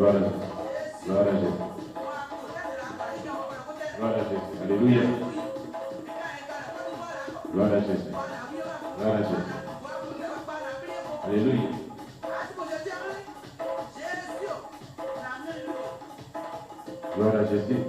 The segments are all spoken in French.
Gloire à Jésus. Gloire à Jésus. Gloire à Jésus. Alléluia. Gloire à Jésus. Gloire à Jésus. Alléluia. Gloire à Jésus.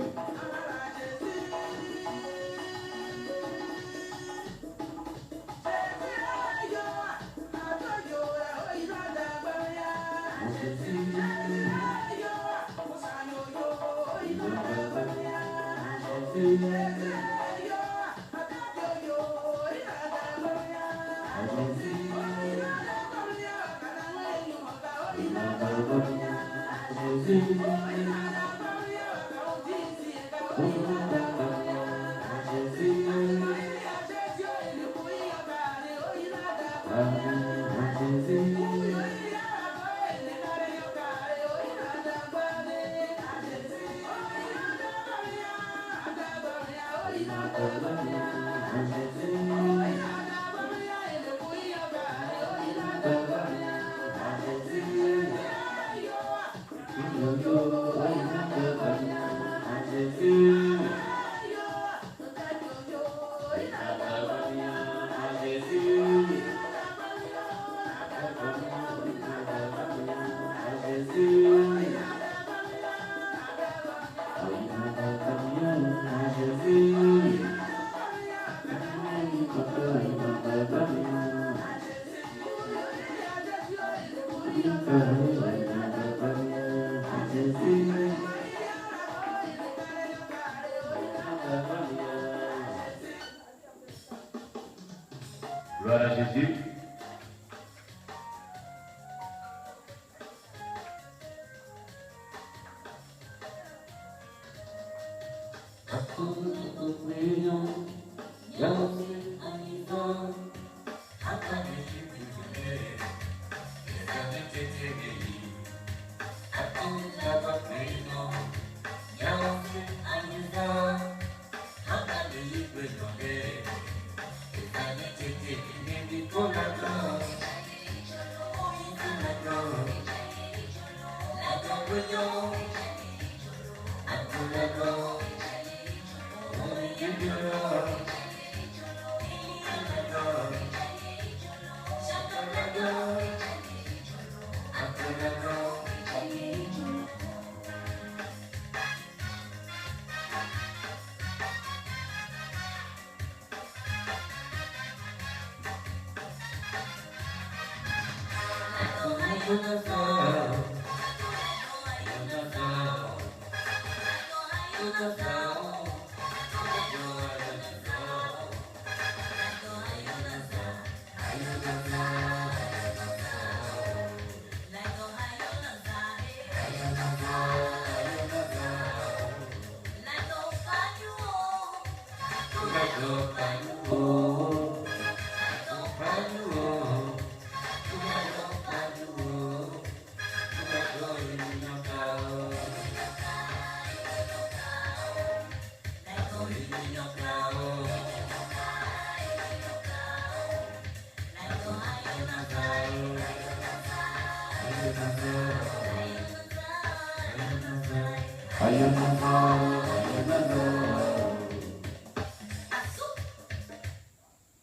Gloire à Jésus.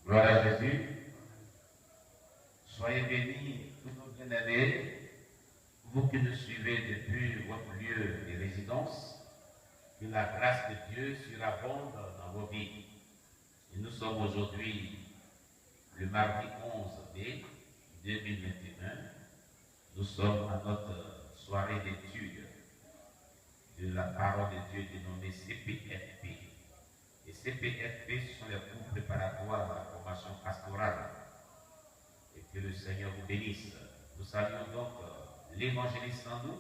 Gloire à Jésus. Soyez bénis, tous nos bien-aimés, vous qui nous suivez depuis votre lieu de résidence. Que la grâce de Dieu surabonde dans vos vies. Et nous sommes aujourd'hui le mardi 11 mai 2021. Nous sommes à notre soirée d'étude de la parole de Dieu dénommée CPFP. Et CPFP, ce sont les cours préparatoires à la formation pastorale. Et que le Seigneur vous bénisse. Nous saluons donc l'évangéliste en nous.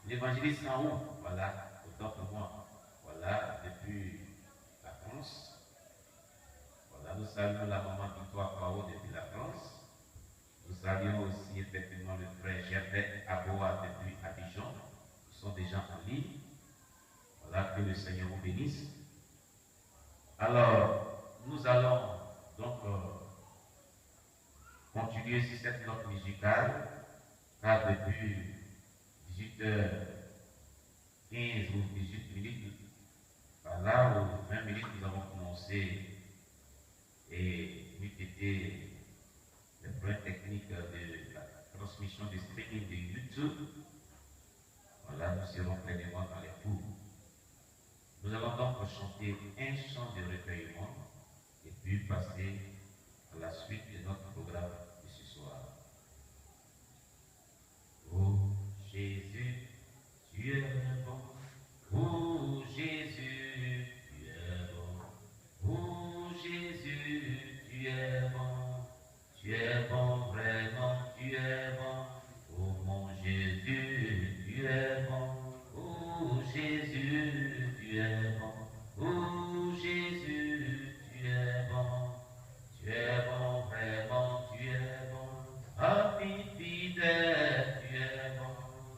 L'évangéliste en haut, voilà, autant que moi. Voilà, depuis la France. Voilà, nous saluons la maman Victoire Pao depuis la France. Nous saluons aussi effectivement le frère Gervais Aboa depuis Abidjan. Ce sont des gens en ligne. Voilà, que le Seigneur vous bénisse. Alors, nous allons donc continuer sur cette note musicale, car depuis 18h15 ou 18 minutes, par là, ou 20 minutes, nous avons commencé et nous été les problèmes techniques de la transmission du streaming de YouTube. Voilà, nous serons pleinement dans les cours. Nous allons donc chanter un chant de recueillement et puis passer à la suite de notre programme de ce soir. Oh Jésus, tu es bon. Oh Jésus, tu es bon. Oh Jésus, tu es bon. Tu es bon, vraiment, tu es bon. Oh mon Jésus, tu es bon. Oh Jésus, tu es bon. Oh Jésus, tu es bon. Tu es bon, vraiment, tu es bon. Ami fidèle, tu es bon.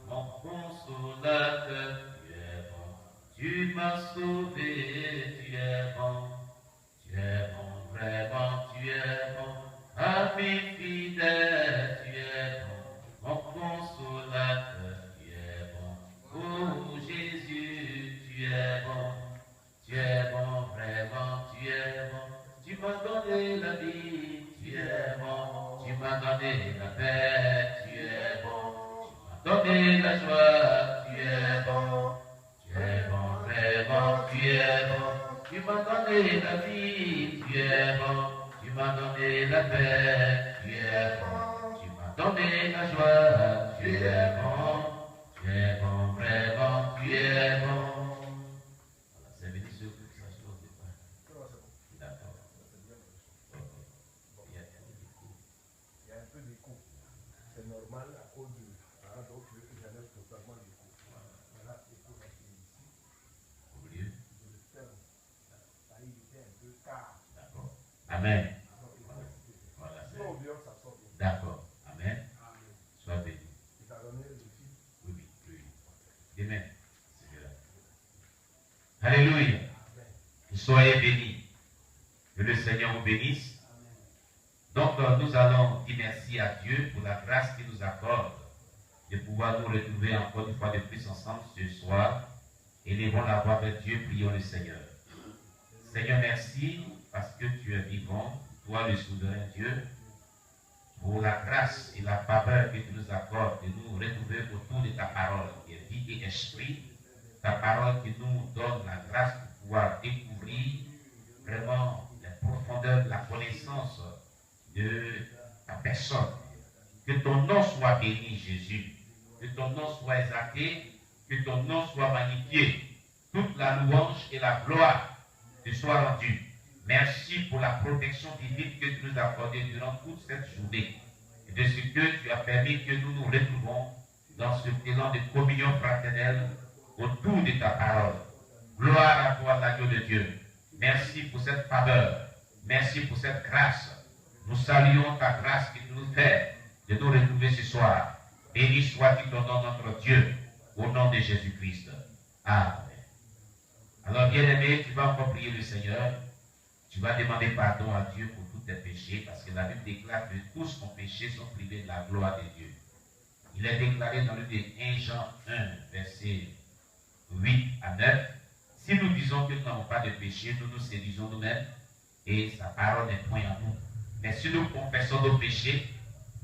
Mon consolateur, tu es bon. Tu m'as sauvé, tu es bon. Tu es bon, vraiment, tu es bon. Ami fidèle, tu es bon. Mon consolateur, tu es bon. Oh Jésus, tu es bon. Tu es bon, vraiment, tu es bon. Tu m'as donné la vie, tu es bon. Tu m'as donné la paix, tu es bon. Tu m'as donné la joie, tu es bon. Tu es bon, vraiment, tu es bon. Tu m'as donné la vie, tu es bon. Tu m'as donné la paix, tu es bon. Tu m'as donné la joie, tu es bon. Tu es bon, vraiment, tu es bon. Amen. Voilà. D'accord. Amen. Sois béni. Oui, oui. Amen. Alléluia. Soyez bénis. Que le Seigneur vous bénisse. Donc, nous allons dire merci à Dieu pour la grâce qu'il nous accorde de pouvoir nous retrouver encore une fois de plus ensemble ce soir. Élevons la voix vers Dieu, prions le Seigneur. Seigneur, merci parce que tu es vivant, toi le souverain Dieu, pour la grâce et la faveur que tu nous accordes de nous retrouver autour de ta parole qui est vie et esprit, ta parole qui nous donne la grâce de pouvoir découvrir vraiment la profondeur de la connaissance de ta personne. Que ton nom soit béni, Jésus, que ton nom soit exalté, que ton nom soit magnifié, toute la louange et la gloire te soit rendue. Merci pour la protection divine que tu nous as accordée durant toute cette journée et de ce que tu as permis que nous nous retrouvons dans ce élan de communion fraternelle autour de ta parole. Gloire à toi, l'agneau de Dieu. Merci pour cette faveur. Merci pour cette grâce. Nous saluons ta grâce que tu nous fais de nous retrouver ce soir. Béni soit-il ton nom, notre Dieu, au nom de Jésus-Christ. Amen. Alors, bien-aimé, tu vas encore prier le Seigneur. Tu vas demander pardon à Dieu pour tous tes péchés, parce que la Bible déclare que tous nos péchés sont privés de la gloire de Dieu. Il est déclaré dans le livre de 1 Jean 1, verset 8 à 9. Si nous disons que nous n'avons pas de péché, nous nous séduisons nous-mêmes et sa parole n'est point en nous. Mais si nous confessons nos péchés,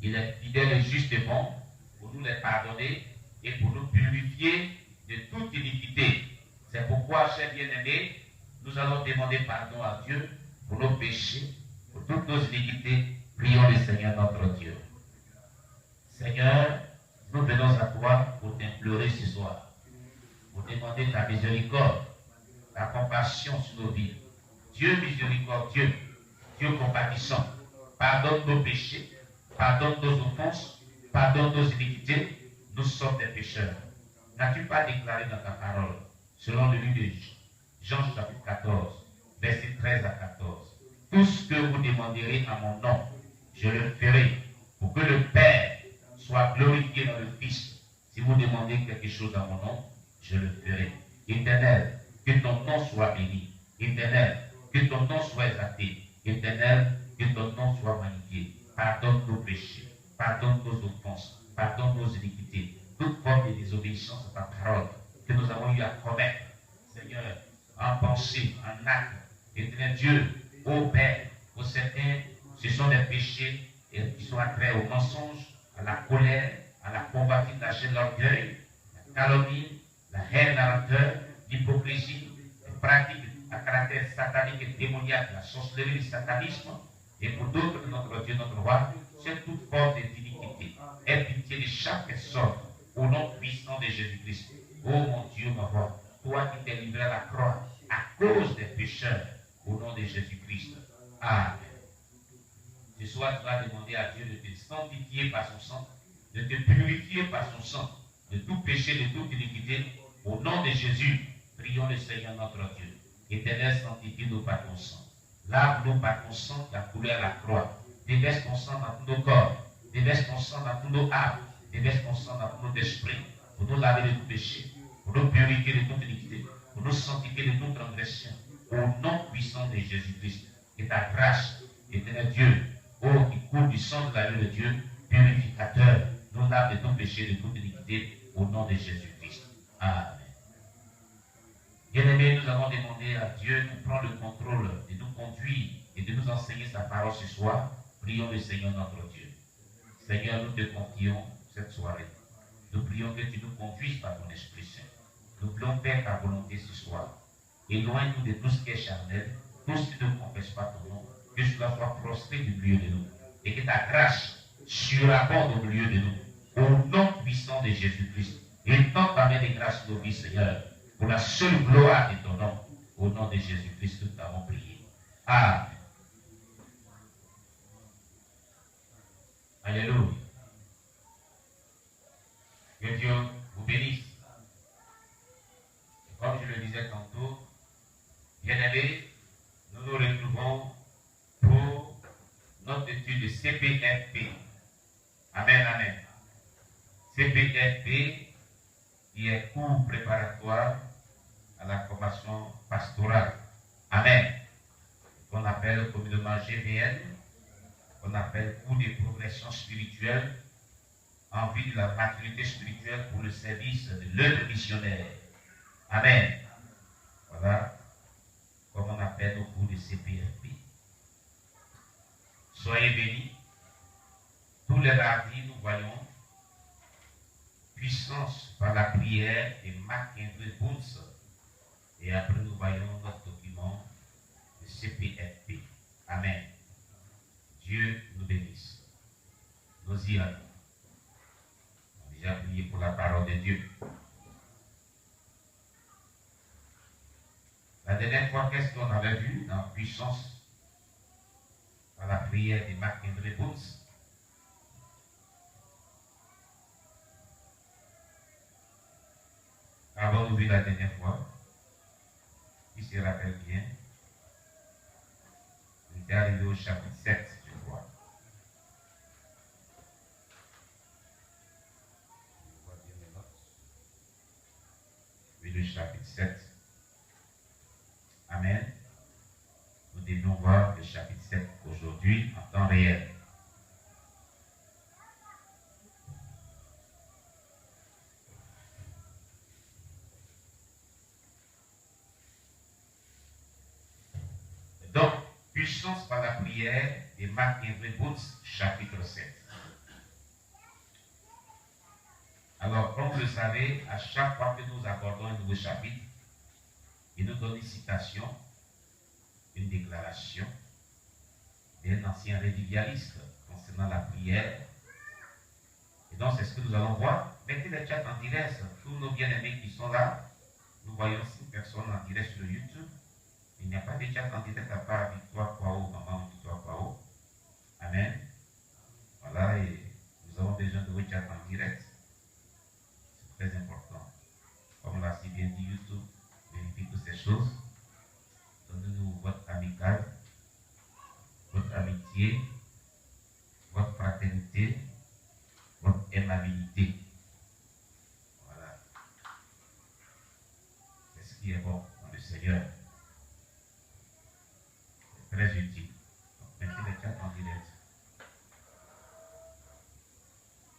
il est fidèle et juste et bon pour nous les pardonner et pour nous purifier de toute iniquité. C'est pourquoi, chers bien-aimés, nous allons demander pardon à Dieu pour nos péchés, pour toutes nos iniquités. Prions le Seigneur notre Dieu. Seigneur, nous venons à toi pour t'implorer ce soir, pour demander ta miséricorde, ta compassion sur nos vies. Dieu miséricordieux, Dieu compatissant, pardonne nos péchés, pardonne nos offenses, pardonne nos iniquités. Nous sommes des pécheurs. N'as-tu pas déclaré dans ta parole, selon le livre de Jean chapitre 14, verset 13 à 14. Tout ce que vous demanderez à mon nom, je le ferai pour que le Père soit glorifié dans le Fils. Si vous demandez quelque chose à mon nom, je le ferai. Éternel, que ton nom soit béni. Éternel, que ton nom soit exalté. Éternel, que ton nom soit magnifié. Pardonne nos péchés, pardonne nos offenses, pardonne nos iniquités. toute forme de désobéissance à ta parole que nous avons eu à commettre, Seigneur, en pensée, en acte. Éternel Dieu, ô Père, pour certains, ce sont des péchés qui sont attraits au mensonge, à la colère, à la convoitise, la chaîne, l'orgueil, la calomnie, la haine, la rancœur, l'hypocrisie, les pratiques à caractère satanique et démoniaque, la sorcellerie, le satanisme, et pour d'autres de notre Dieu, notre roi, c'est toute forme d'iniquité. Aie pitié de chaque personne au nom puissant de Jésus-Christ. Oh mon Dieu, ma roi, toi qui t'es livré à la croix à cause des pécheurs, au nom de Jésus-Christ. Amen. Ce soir, tu vas demander à Dieu de te sanctifier par son sang, de te purifier par son sang, de tout péché, de toute iniquité. Au nom de Jésus, prions le Seigneur notre Dieu. Éternel, sanctifie-nous par ton sang. Lave-nous par ton sang qui a coulé à la croix. Déverse ton sang dans tous nos corps. Déverse ton sang dans tous nos âmes. Déverse ton sang dans tous nos esprits. Pour nous laver de tout péché. Pour nous purifier de toute iniquité. Pour nous sanctifier de toute transgression. Au nom puissant de Jésus-Christ. Et ta grâce, éternel Dieu, ô qui coule du sang de la vie de Dieu, purificateur, nous lave de tout péché, de toute iniquité. Au nom de Jésus-Christ. Amen. Bien-aimés, nous avons demandé à Dieu de prendre le contrôle, de nous conduire et de nous enseigner sa parole ce soir. Prions le Seigneur notre Dieu. Seigneur, nous te confions cette soirée. Nous prions que tu nous conduises par ton Esprit Saint. Nous prions, Père, ta volonté ce soir. Éloigne-nous de tout ce qui est charnel, tout ce qui ne confesse pas ton nom, que cela soit prostré du milieu de nous. Et que ta grâce surabonde au milieu de nous. Au nom puissant de Jésus-Christ. Étends ta main de grâce sur nos vies, Seigneur. Pour la seule gloire de ton nom, au nom de Jésus-Christ, nous t'avons prié. Amen. Alléluia. Que Dieu vous bénisse. Comme je le disais tantôt, bien-aimés, nous nous retrouvons pour notre étude de CPFP. Amen, amen. CPFP, qui est cours préparatoire à la formation pastorale. Amen. Qu'on appelle communément GVN, qu'on appelle cours de progression spirituelle en vue de la maturité spirituelle pour le service de l'œuvre missionnaire. Amen. Voilà comme on appelle nos cours de CPFP. Soyez bénis. Tous les mardis, nous voyons puissance par la prière et Marc-André Bounce. Et après, nous voyons notre document de CPFP. Amen. Dieu nous bénisse. Nous y allons. On a déjà prié pour la parole de Dieu. La dernière fois, qu'est-ce qu'on avait vu dans puissance par la prière de Marc-André Bounce? Avons-nous vu la dernière fois? Qui se rappelle bien? On était arrivé au chapitre 7, je crois. Je vois bien les notes. Oui, le chapitre 7. Amen. Nous devions voir le chapitre 7 aujourd'hui en temps réel. Donc, puissance par la prière de Marc-André Bounce, chapitre 7. Alors, comme vous le savez, à chaque fois que nous abordons un nouveau chapitre, il nous donne une citation, une déclaration d'un ancien révivialiste concernant la prière. Et donc, c'est ce que nous allons voir. Mettez le chat en direct, tous nos bien-aimés qui sont là. Nous voyons 6 personnes en direct sur YouTube. Il n'y a pas de chat en direct à part Victoire Kwao, maman Victoire Kwao. Amen. Voilà, et nous avons besoin de vos chats en direct. C'est très important. Comme l'a si bien dit YouTube, vérifiez toutes ces choses. Donnez-nous votre amical, votre amitié, votre fraternité, votre aimabilité. Voilà. C'est ce qui est bon dans le Seigneur. Très utile. Donc, mettez les chats en direct.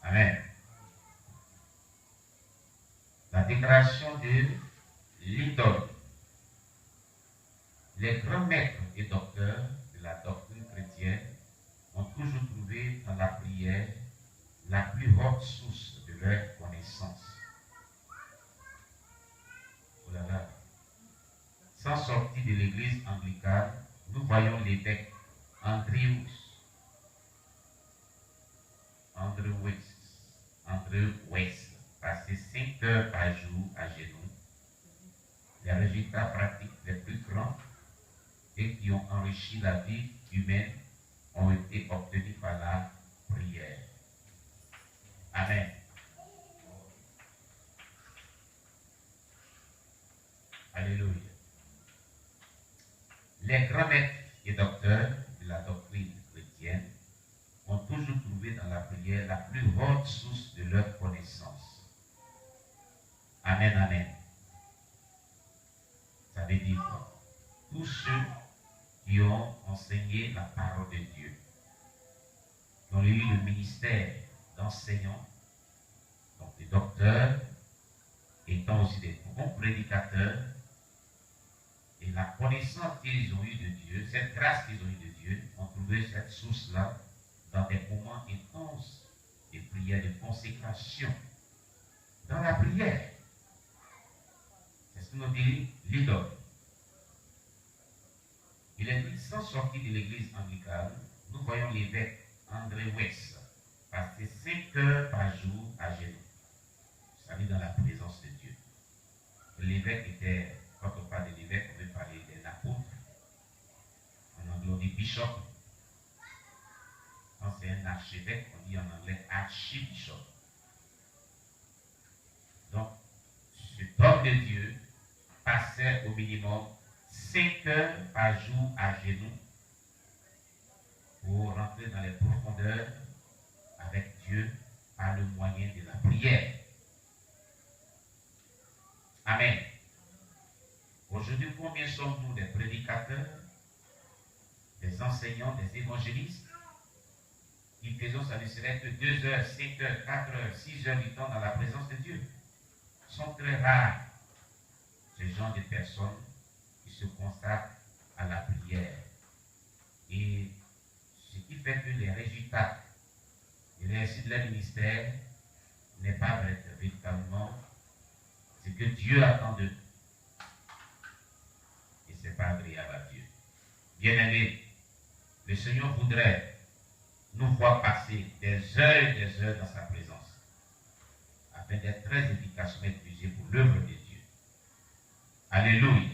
Amen. déclaration de l'idole. Les grands maîtres et docteurs de la doctrine chrétienne ont toujours trouvé dans la prière la plus haute source de leur connaissance. Oh là là. Sans sortir de l'église anglicane, nous voyons l'évêque Andrew West passer 5 heures par jour à genoux. Les résultats pratiques les plus grands et qui ont enrichi la vie humaine ont été obtenus par la prière. Amen. Alléluia. Les grands maîtres et docteurs de la doctrine chrétienne ont toujours trouvé dans la prière la plus haute source de leur connaissance. Amen, amen. Ça veut dire quoi? Tous ceux qui ont enseigné la parole de Dieu, qui ont eu le ministère d'enseignants, donc des docteurs, étant aussi des bons prédicateurs, et la connaissance qu'ils ont eue de Dieu, cette grâce qu'ils ont eue de Dieu, ont trouvé cette source-là dans des moments intenses de prière, de consécration. Dans la prière, c'est ce que nous dit l'idole. Il est dit, sans sortir de l'église anglicane, nous voyons l'évêque Andrew West passer 5 heures par jour à genoux. C'est-à-dire dans la présence de Dieu. L'évêque était, quand on parle de l'évêque, on veut parler des apôtres. En anglais, on dit bishop. Quand c'est un archevêque, on dit en anglais archbishop. Donc, cet homme de Dieu passait au minimum 5 heures par jour à genoux pour rentrer dans les profondeurs avec Dieu par le moyen de la prière. Amen. Aujourd'hui, combien sommes-nous des prédicateurs, des enseignants, des évangélistes qui faisons ça ne serait que 2 heures, 5 heures, 4 heures, 6 heures du temps dans la présence de Dieu? Ce sont très rares ces gens de personnes qui se consacrent à la prière. Et ce qui fait que les résultats et les réussites de leur ministère n'est pas véritablement ce que Dieu attend d'eux. Et ce n'est pas agréable à Dieu. Bien-aimés, le Seigneur voudrait nous voir passer des heures dans sa présence, afin d'être très efficacement utilisés pour l'œuvre de Dieu. Alléluia.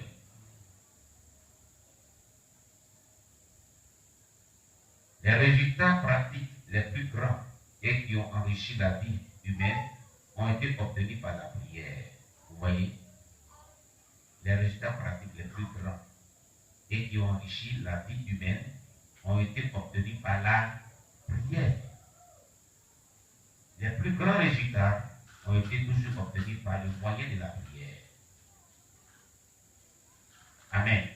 Les résultats pratiques les plus grands et qui ont enrichi la vie humaine ont été obtenus par la prière. Vous voyez, les résultats pratiques les plus grands et qui ont enrichi la vie humaine ont été obtenus par la prière. Les plus grands résultats ont été toujours obtenus par le moyen de la prière. Amen.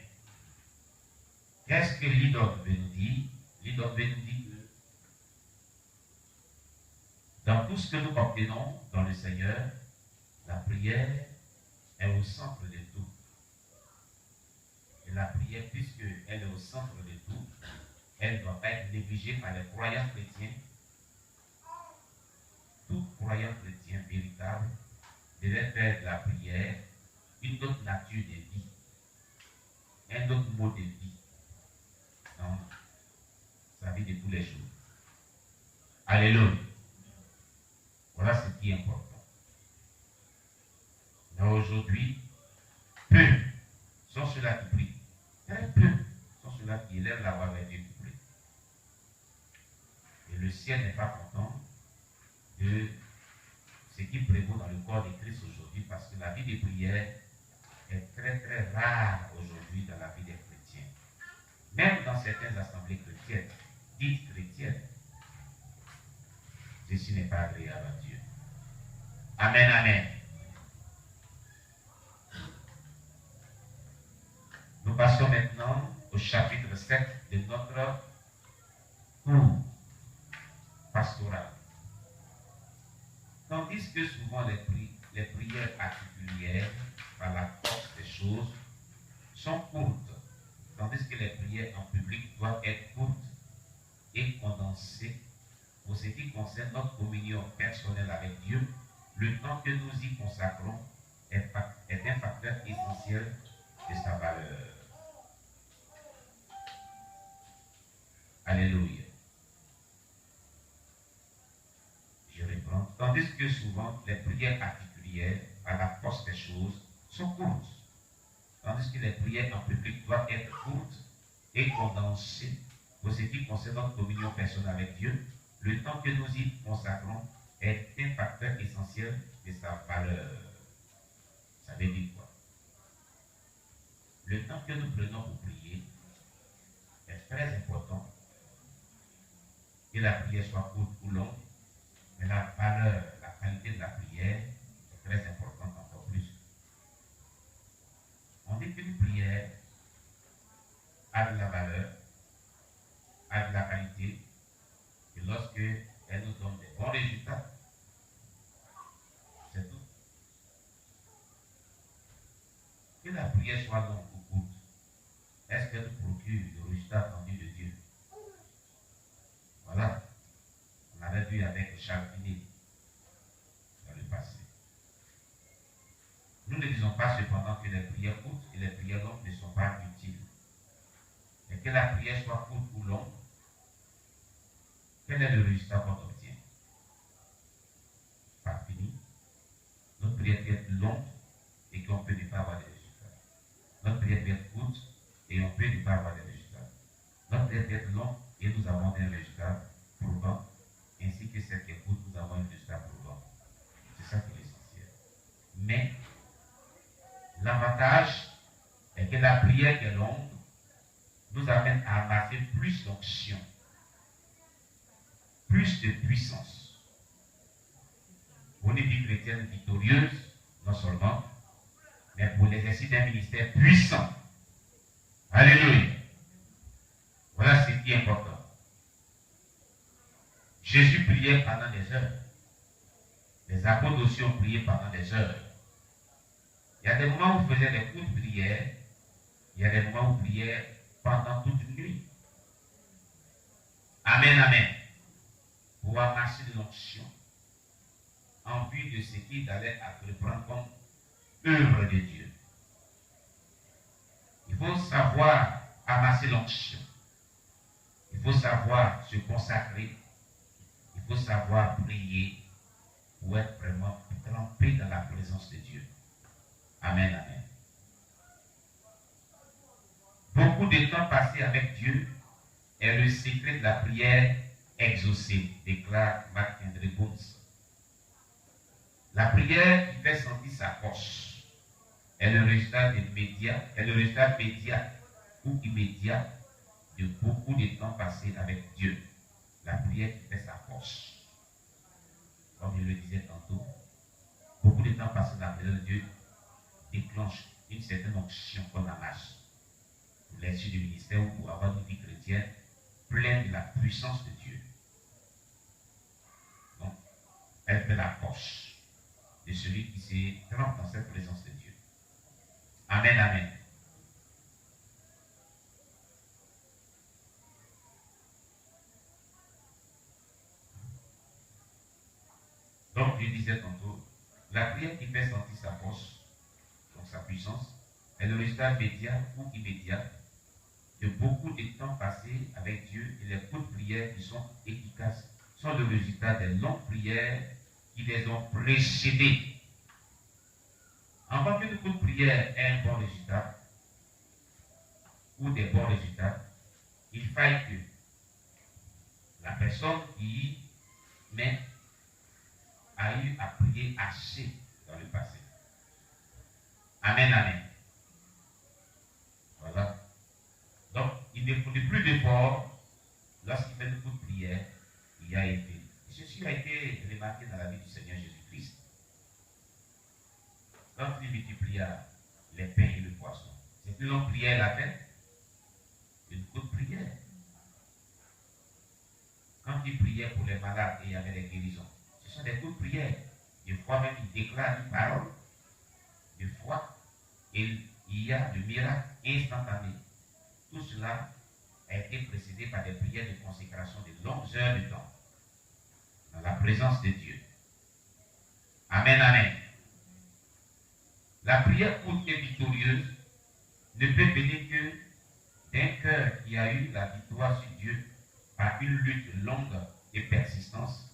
Qu'est-ce que l'idole veut nous dire? L'idole veut nous dire que dans tout ce que nous obtenons dans le Seigneur, la prière est au centre de tout. Et la prière, puisqu'elle est au centre de tout, elle ne doit pas être négligée par les croyants chrétiens. Tout croyant chrétien véritable devait faire de la prière une autre nature de vie, un autre mode de vie dans sa vie de tous les jours. Alléluia. Voilà ce qui est important. Mais aujourd'hui, peu sont ceux-là qui prient. Très peu sont ceux-là qui élèvent la voix vers Dieu pour prier. Et le ciel n'est pas content de ce qui prévaut dans le corps de Christ aujourd'hui, parce que la vie de prière est très très rare aujourd'hui dans la vie des chrétiens. Même dans certaines assemblées chrétiennes, dites chrétiennes, ceci n'est pas agréable à Dieu. Amen, amen. Nous passons maintenant au chapitre 7 de notre cours pastoral. Tandis que souvent les prières articulées choses sont courtes, tandis que les prières en public doivent être courtes et condensées pour ce qui concerne notre communion personnelle avec Dieu. Le temps que nous y consacrons est un facteur essentiel de sa valeur. Alléluia. Je reprends. Tandis que souvent les prières particulières, à la force des choses, sont courtes. Tandis que les prières en public doivent être courtes et condensées pour ce qui concerne notre communion personnelle avec Dieu. Le temps que nous y consacrons est un facteur essentiel de sa valeur. Ça veut dire quoi? Le temps que nous prenons pour prier est très important. Que la prière soit courte ou longue, mais la valeur, la qualité de la prière est très importante encore plus. On dit qu'une prière a de la valeur, a de la qualité, et lorsque elle nous donne des bons résultats. C'est tout. Que la prière soit longue ou courte, est-ce qu'elle nous procure le résultat attendu de Dieu? Voilà. On avait vu avec Charles Finet dans le passé. Nous ne disons pas cependant que les prières courtes et les prières longues ne sont pas utiles. Mais que la prière soit courte ou longue, quel est le résultat qu'on obtient? Pas fini. Notre prière peut être longue et qu'on peut ne pas avoir de résultats. Notre prière peut être courte et on peut ne pas avoir de résultats. Notre prière peut être longue et nous avons des résultats probants, ainsi que celle qui est courte, nous avons un résultat probant. C'est ça qui est essentiel. Mais l'avantage est que la prière qui est longue nous amène à amasser plus d'onction, plus de puissance. Pour une vie chrétienne victorieuse, non seulement, mais pour l'exercice d'un ministère puissant. Alléluia. Voilà ce qui est important. Jésus priait pendant des heures. Les apôtres aussi ont prié pendant des heures. Il y a des moments où on faisait des courtes prières. Il y a des moments où on priait pendant toute une nuit. Amen, amen. Pour amasser de l'onction en vue de ce qu'il allait reprendre comme œuvre de Dieu. Il faut savoir amasser l'onction. Il faut savoir se consacrer. Il faut savoir prier pour être vraiment trempé dans la présence de Dieu. Amen, amen. Beaucoup de temps passé avec Dieu est le secret de la prière exaucée, déclare Marc-André Bunz. La prière qui fait sentir sa force est le résultat médiat ou immédiat de beaucoup de temps passé avec Dieu. La prière qui fait sa force. Comme je le disais tantôt, beaucoup de temps passé dans la présence de Dieu déclenche une certaine onction qu'on amasse pour l'exercice du ministère ou pour avoir une vie chrétienne pleine de la puissance de Dieu. Donc, elle fait la force de celui qui se trempe dans cette présence de Dieu. Amen, amen. Donc, je disais tantôt, la prière qui fait sentir sa force, donc sa puissance, est le résultat médiat ou immédiat de beaucoup de temps passé avec Dieu, et les courtes prières qui sont efficaces sont le résultat des longues prières qui les ont précédées. Avant qu'une courte prière ait un bon résultat ou des bons résultats, il faille que la personne qui met a eu à prier assez dans le passé. Amen, amen. Voilà. Donc, il ne faut plus d'efforts lorsqu'il fait une courte prière, il y a été. Et ceci a été remarqué dans la vie du Seigneur Jésus-Christ. Quand il multiplia les pains et le poisson, c'est une longue prière la fait, une courte prière. Quand il priait pour les malades et il y avait des guérisons, ce sont des courtes prières. Des fois même, il déclare une parole de foi et il il y a de miracles instantanés. Tout cela a été précédé par des prières de consécration de longues heures de temps dans la présence de Dieu. Amen, amen. La prière courte et victorieuse ne peut venir que d'un cœur qui a eu la victoire sur Dieu par une lutte longue et persistance.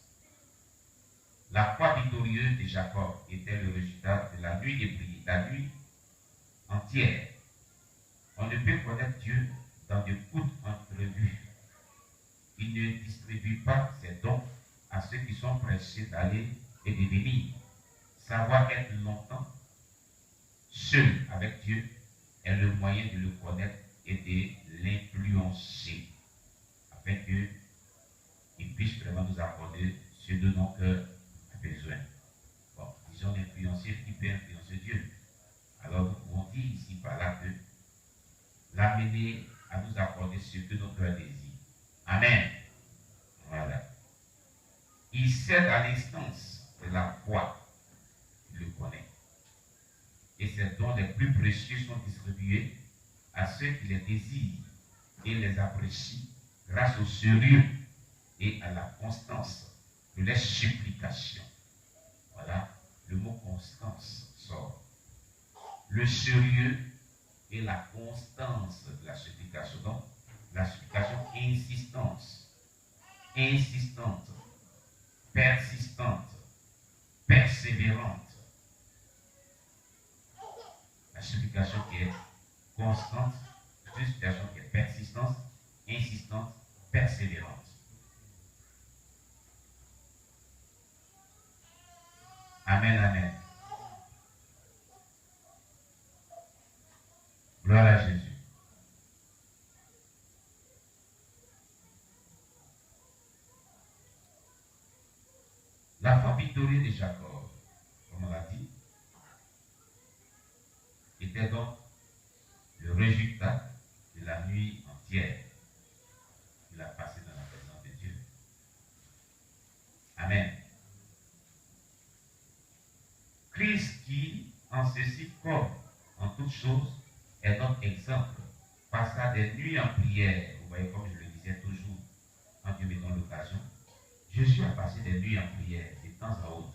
La foi victorieuse de Jacob était le résultat de la nuit des prières, la nuit entière. On ne peut connaître Dieu dans de courtes entrevues. Il ne distribue pas ses dons à ceux qui sont pressés d'aller et de venir. Savoir être longtemps seul avec Dieu est le moyen de le connaître et de l'influencer, afin qu'il puisse vraiment nous accorder ce dont notre cœur a besoin. Bon, disons l'influencer, qui peut influencer Dieu. Alors nous pouvons dire ici par là que l'amener à nous accorder ce que notre cœur désire. Amen. Voilà. Il cède à l'instance de la foi. Il le connaît. Et ces dons les plus précieux sont distribués à ceux qui les désirent et les apprécient grâce au sérieux et à la constance de leurs supplications. Voilà, le mot constance sort. Le sérieux et la constance de la supplication. Donc, la supplication insistante, persistante, persévérante. La supplication qui est constante, une supplication qui est persistante, insistante, persévérante. Amen, amen. Gloire à Jésus. La foi victorieuse de Jacob, comme on l'a dit, était donc le résultat de la nuit entière qu'il a passé dans la présence de Dieu. Amen. Christ qui, en ceci comme en toutes choses, est notre exemple, passa des nuits en prière. Vous voyez, comme je le disais toujours, quand Dieu me donne l'occasion, Jésus a passé des nuits en prière, de temps à autre.